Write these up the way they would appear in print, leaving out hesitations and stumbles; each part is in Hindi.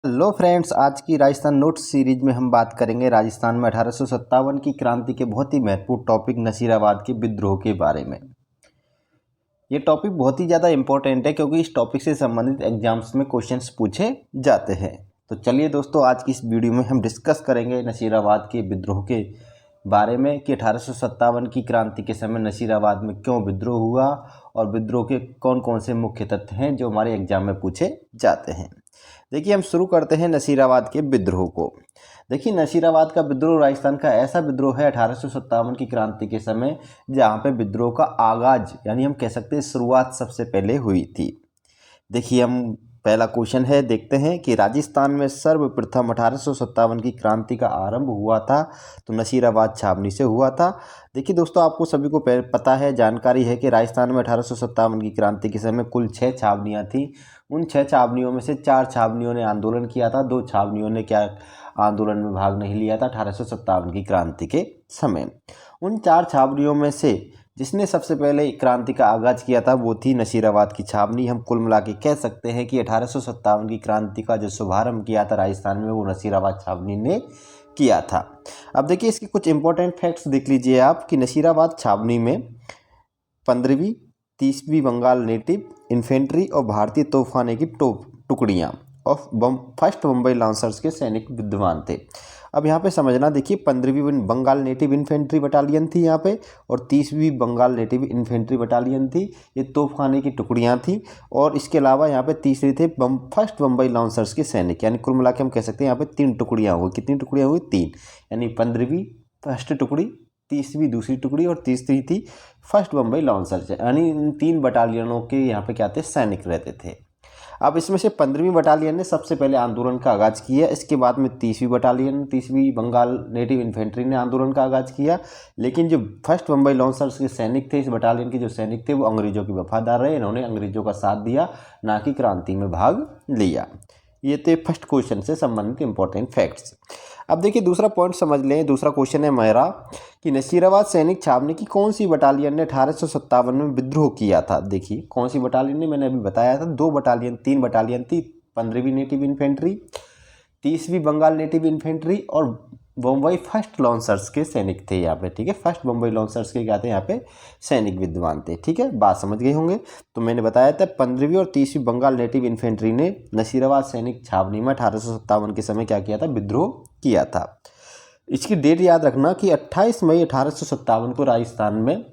हेलो फ्रेंड्स, आज की राजस्थान नोट्स सीरीज में हम बात करेंगे राजस्थान में 1857 की क्रांति के बहुत ही महत्वपूर्ण टॉपिक नसीराबाद के विद्रोह के बारे में। ये टॉपिक बहुत ही ज़्यादा इंपॉर्टेंट है क्योंकि इस टॉपिक से संबंधित एग्जाम्स में क्वेश्चंस पूछे जाते हैं। तो चलिए दोस्तों, आज की इस वीडियो में हम डिस्कस करेंगे नसीराबाद के विद्रोह के बारे में कि 1857 की क्रांति के समय नसीराबाद में क्यों विद्रोह हुआ और विद्रोह के कौन कौन से मुख्य तथ्य हैं जो हमारे एग्जाम में पूछे जाते हैं। देखिए, हम शुरू करते हैं नसीराबाद के विद्रोह को। देखिए, नसीराबाद का विद्रोह राजस्थान का ऐसा विद्रोह है 1857 की क्रांति के समय जहाँ पे विद्रोह का आगाज यानी हम कह सकते हैं शुरुआत सबसे पहले हुई थी। देखिए, हम पहला क्वेश्चन है, देखते हैं कि राजस्थान में सर्वप्रथम 1857 की क्रांति का आरंभ हुआ था तो नसीराबाद छावनी से हुआ था। देखिए दोस्तों, आपको सभी को पता है, जानकारी है कि राजस्थान में 1857 की क्रांति के समय कुल 6 छावनियाँ थीं। उन 6 छावनियों में से 4 छावनियों ने आंदोलन किया था, 2 छावनियों ने क्या आंदोलन में भाग नहीं लिया था 1857 की क्रांति के समय। उन 4 छावनियों में से जिसने सबसे पहले क्रांति का आगाज किया था वो थी नसीराबाद की छावनी। हम कुल मिला के कह सकते हैं कि 1857 की क्रांति का जो शुभारंभ किया था राजस्थान में वो नसीराबाद छावनी ने किया था। अब देखिए, इसके कुछ इंपॉर्टेंट फैक्ट्स देख लीजिए आप कि नसीराबाद छावनी में 15वीं 30वीं बंगाल नेटिव इन्फेंट्री और भारतीय तोपखाने की टुकड़ियाँ और फर्स्ट बम्बई लांसर्स के सैनिक विद्यमान थे। अब यहाँ पे समझना, देखिए 15वीं बंगाल नेटिव इन्फेंट्री बटालियन थी यहाँ पे और 30वीं बंगाल नेटिव इन्फेंट्री बटालियन थी। ये तोपखाने की टुकड़ियाँ थी और इसके अलावा यहाँ पे तीसरी थे फर्स्ट बम्बई लांसर्स के सैनिक। यानी कुल मिला के हम कह सकते हैं यहाँ पे 3 टुकड़ियाँ हुई। कितनी टुकड़ियाँ हुई? 3। यानी 15वीं फर्स्ट टुकड़ी, 30वीं दूसरी टुकड़ी और तीसरी थी फर्स्ट बम्बई लांसर्स। यानी इन 3 बटालियनों के यहाँ पे क्या थे? सैनिक रहते थे। अब इसमें से 15वीं बटालियन ने सबसे पहले आंदोलन का आगाज किया। इसके बाद में 30वीं बटालियन, 30वीं बंगाल नेटिव इन्फेंट्री ने आंदोलन का आगाज किया। लेकिन जो फर्स्ट बम्बई लांसर्स के सैनिक थे, इस बटालियन के जो सैनिक थे, वो अंग्रेजों के वफादार रहे। इन्होंने अंग्रेजों का साथ दिया, ना कि क्रांति में भाग लिया। ये थे फर्स्ट क्वेश्चन से संबंधित इंपॉर्टेंट फैक्ट्स। अब देखिए, दूसरा पॉइंट समझ लें। दूसरा क्वेश्चन है मेरा कि नसीराबाद सैनिक छावनी की कौन सी बटालियन ने 1857 में विद्रोह किया था। देखिए, कौन सी बटालियन ने, मैंने अभी बताया था 2 बटालियन, 3 बटालियन थी। 15वीं नेटिव इन्फेंट्री, 30वीं बंगाल नेटिव इन्फेंट्री और बम्बई फर्स्ट लॉन्सर्स के सैनिक थे यहाँ पे। ठीक है, फर्स्ट बम्बई लॉन्सर्स के क्या थे यहाँ पे? सैनिक विद्वान थे। ठीक है, बात समझ गए होंगे। तो मैंने बताया था 15वीं और 30वीं बंगाल नेटिव इन्फेंट्री ने नसीराबाद सैनिक छावनी में 1857 के समय क्या किया था? विद्रोह किया था। इसकी डेट याद रखना कि 28 मई 1857 को राजस्थान में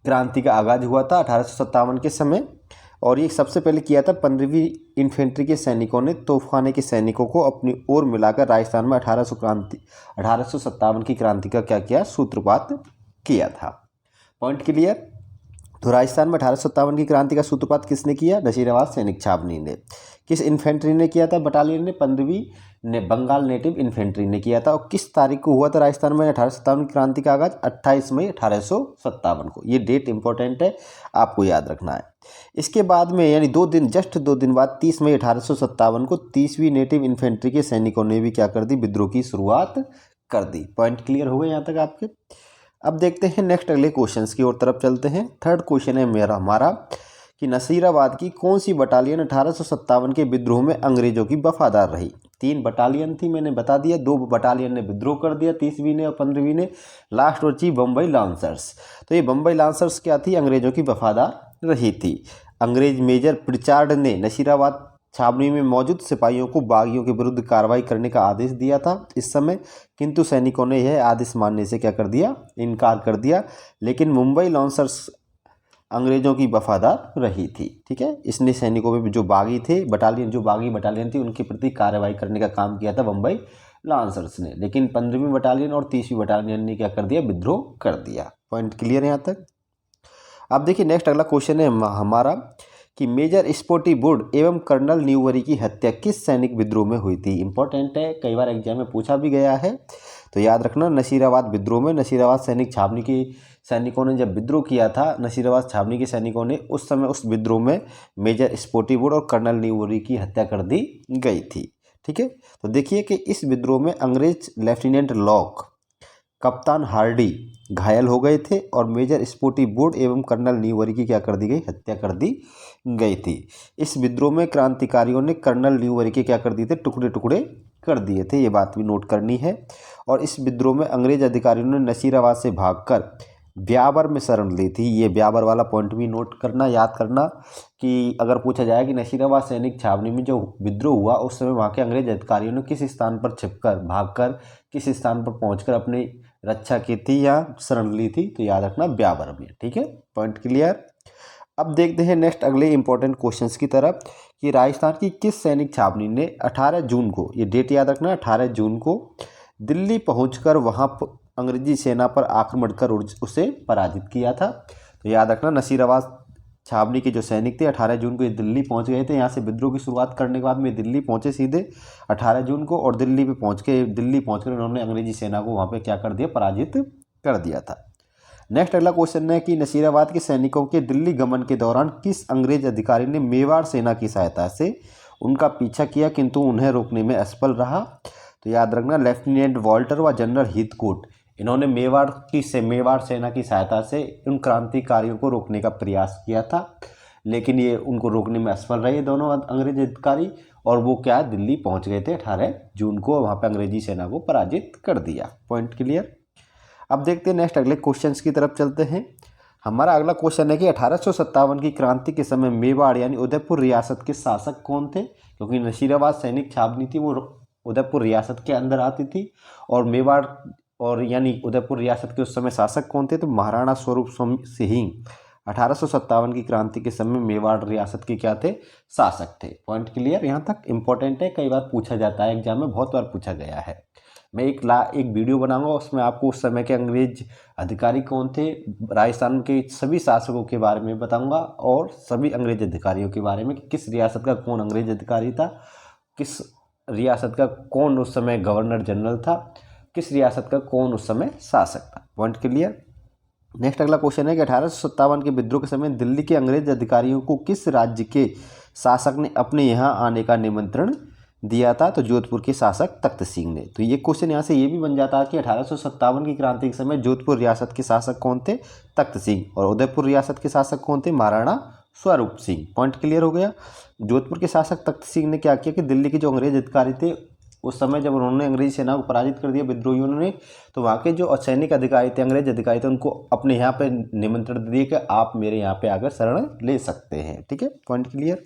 क्रांति का आगाज हुआ था 1857 के समय। और ये सबसे पहले किया था 15वीं इन्फेंट्री के सैनिकों ने तोपखाने के सैनिकों को अपनी ओर मिलाकर राजस्थान में 1857 की क्रांति का क्या किया? सूत्रपात किया था। Point clear? तो राजस्थान में 1857 की क्रांति का सूत्रपात किसने किया? नसीराबाद सैनिक छावनी ने। किस इन्फेंट्री ने किया था? बटालियन ने 15वीं ने बंगाल नेटिव इन्फेंट्री ने किया था। और किस तारीख को हुआ था राजस्थान में 1857 की क्रांति का आगाज? 28 मई 1857 को। ये डेट इंपॉर्टेंट है, आपको याद रखना है। इसके बाद में यानी 2 दिन बाद 30 मई 1857 को 30वीं नेटिव इन्फेंट्री के सैनिकों ने भी क्या कर दी? विद्रोह की शुरुआत कर दी। पॉइंट क्लियर हो गए यहाँ तक आपके? अब देखते हैं नेक्स्ट अगले क्वेश्चंस की ओर तरफ चलते हैं। थर्ड क्वेश्चन है हमारा कि नसीराबाद की कौन सी बटालियन 1857 के विद्रोह में अंग्रेजों की वफादार रही। 3 बटालियन थी, मैंने बता दिया। 2 बटालियन ने विद्रोह कर दिया, 30वीं ने और 15वीं ने। लास्ट बची बम्बई लांसर्स। तो ये बम्बई लांसर्स क्या थी? अंग्रेजों की वफादार रही थी। अंग्रेज मेजर प्रिचार्ड ने नसीराबाद छावनी में मौजूद सिपाहियों को बागियों के विरुद्ध कार्रवाई करने का आदेश दिया था इस समय, किंतु सैनिकों ने यह आदेश मानने से क्या कर दिया? इनकार कर दिया। लेकिन मुंबई लांसर्स अंग्रेजों की वफादार रही थी। ठीक है, इसने सैनिकों में जो बागी थे बटालियन, जो बागी बटालियन थी, उनके प्रति कार्रवाई करने का काम किया था बम्बई लांसर्स ने। लेकिन 15वीं बटालियन और 30वीं बटालियन ने क्या कर दिया? विद्रोह कर दिया। पॉइंट क्लियर है यहाँ तक? अब देखिए, नेक्स्ट अगला क्वेश्चन है हमारा कि मेजर स्पोर्टी वुड एवं कर्नल न्यूवरी की हत्या किस सैनिक विद्रोह में हुई थी। इंपॉर्टेंट है, कई बार एग्जाम में पूछा भी गया है। तो याद रखना, नसीराबाद विद्रोह में नसीराबाद सैनिक छावनी के सैनिकों ने जब विद्रोह किया था, नसीराबाद छावनी के सैनिकों ने, उस समय उस विद्रोह में मेजर स्पोर्टी वुड और कर्नल न्यूवरी की हत्या कर दी गई थी। ठीक है, तो देखिए कि इस विद्रोह में अंग्रेज लेफ्टिनेंट लॉक कप्तान हार्डी घायल हो गए थे और मेजर स्पोर्टी वुड एवं कर्नल न्यूबरी की क्या कर दी गई, हत्या कर दी गई थी। इस विद्रोह में क्रांतिकारियों ने कर्नल न्यूबरी के क्या कर दिए थे, टुकड़े टुकड़े कर दिए थे। ये बात भी नोट करनी है। और इस विद्रोह में अंग्रेज अधिकारियों ने नसीराबाद से भागकर ब्यावर में शरण ली थी। ये ब्यावर वाला पॉइंट भी नोट करना, याद करना कि अगर पूछा जाए कि नसीराबाद सैनिक छावनी में जो विद्रोह हुआ उस समय वहाँ के अंग्रेज अधिकारियों ने किस स्थान पर छिपकर, भागकर किस स्थान पर पहुंचकर अपनी रक्षा की थी या शरण ली थी, तो याद रखना ब्यावर में। ठीक है, पॉइंट क्लियर। अब देखते हैं नेक्स्ट अगले इंपॉर्टेंट क्वेश्चंस की तरफ कि राजस्थान की किस सैनिक छावनी ने 18 जून को, ये डेट याद रखना, 18 जून को दिल्ली पहुंचकर वहां अंग्रेजी सेना पर आक्रमण कर उसे पराजित किया था। तो याद रखना, नसीराबाद छावनी के जो सैनिक थे 18 जून को ये दिल्ली पहुंच गए थे। यहाँ से विद्रोह की शुरुआत करने के बाद में दिल्ली पहुंचे सीधे 18 जून को, और दिल्ली पहुंचकर उन्होंने अंग्रेजी सेना को वहाँ पे क्या कर दिया, पराजित कर दिया था। नेक्स्ट अगला क्वेश्चन है कि नसीराबाद के सैनिकों के दिल्ली गमन के दौरान किस अंग्रेज अधिकारी ने मेवाड़ सेना की सहायता से उनका पीछा किया किंतु उन्हें रोकने में असफल रहा। तो याद रखना, लेफ्टिनेंट वॉल्टर व जनरल हीथकोट, इन्होंने मेवाड़ सेना की सहायता से उन क्रांतिकारियों को रोकने का प्रयास किया था, लेकिन ये उनको रोकने में असफल रहे दोनों अंग्रेज अधिकारी, और वो क्या दिल्ली पहुंच गए थे 18 जून को, वहाँ पे अंग्रेजी सेना को पराजित कर दिया। Point clear. अब देखते हैं नेक्स्ट अगले क्वेश्चंस की तरफ चलते हैं। हमारा अगला क्वेश्चन है कि 1857 की क्रांति के समय मेवाड़ यानी उदयपुर रियासत के शासक कौन थे, क्योंकि नसीराबाद सैनिक छावनी थी वो उदयपुर रियासत के अंदर आती थी, और मेवाड़ और यानी उदयपुर रियासत के उस समय शासक कौन थे, तो महाराणा स्वरूप सिंह 1857 की क्रांति के समय मेवाड़ रियासत के क्या थे, शासक थे। पॉइंट क्लियर, यहाँ तक इंपॉर्टेंट है, कई बार पूछा जाता है एग्जाम में, बहुत बार पूछा गया है। मैं एक वीडियो बनाऊंगा, उसमें आपको उस समय के अंग्रेज अधिकारी कौन थे, राजस्थान के सभी शासकों के बारे में बताऊंगा, और सभी अंग्रेज अधिकारियों के बारे में कि किस रियासत का कौन अंग्रेज अधिकारी था, किस रियासत का कौन उस समय गवर्नर जनरल था, किस रियासत का कौन उस समय शासक था। Point clear. नेक्स्ट अगला क्वेश्चन है कि 1857 के विद्रोह के समय दिल्ली के अंग्रेज अधिकारियों को किस राज्य के शासक ने अपने यहाँ आने का निमंत्रण दिया था, तो जोधपुर के शासक तख्त सिंह ने। तो ये क्वेश्चन यहाँ से ये भी बन जाता है कि 1857 की क्रांति के समय जोधपुर रियासत के शासक कौन थे, तख्त सिंह, और उदयपुर रियासत के शासक कौन थे, महाराणा स्वरूप सिंह। पॉइंट क्लियर हो गया। जोधपुर के शासक तख्त सिंह ने क्या किया कि दिल्ली के जो अंग्रेज अधिकारी थे उस समय जब उन्होंने अंग्रेजी सेना को पराजित कर दिया विद्रोहियों ने, तो वहाँ के जो सैनिक अधिकारी थे, अंग्रेज अधिकारी थे, उनको अपने यहाँ पे निमंत्रण दिए कि आप मेरे यहाँ पे आकर शरण ले सकते हैं। ठीक है, पॉइंट क्लियर।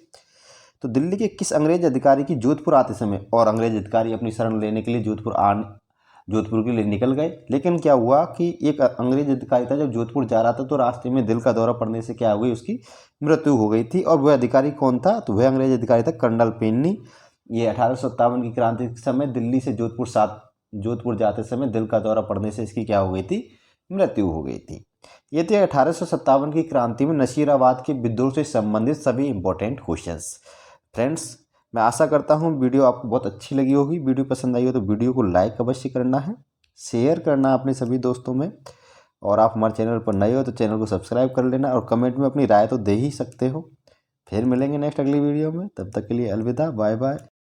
तो दिल्ली के किस अंग्रेज अधिकारी की जोधपुर आते समय, और अंग्रेज अधिकारी अपनी शरण लेने के लिए जोधपुर के लिए निकल गए, लेकिन क्या हुआ कि एक अंग्रेज अधिकारी था जब जोधपुर जा रहा था तो रास्ते में दिल का दौरा पड़ने से क्या हो गई, उसकी मृत्यु हो गई थी। और वह अधिकारी कौन था, तो वह अंग्रेज अधिकारी था कर्नल पेन्नी। ये 1857 की क्रांति के समय दिल्ली से जोधपुर जाते समय दिल का दौरा पड़ने से इसकी क्या हो गई थी, मृत्यु हो गई थी। ये थे 1857 की क्रांति में नसीराबाद के विद्रोह से संबंधित सभी इंपॉर्टेंट क्वेश्चंस। फ्रेंड्स, मैं आशा करता हूँ वीडियो आपको बहुत अच्छी लगी होगी। वीडियो पसंद आई हो तो वीडियो को लाइक अवश्य करना है, शेयर करना अपने सभी दोस्तों में, और आप हमारे चैनल पर नए हो तो चैनल को सब्सक्राइब कर लेना, और कमेंट में अपनी राय तो दे ही सकते हो। फिर मिलेंगे नेक्स्ट अगली वीडियो में, तब तक के लिए अलविदा, बाय बाय।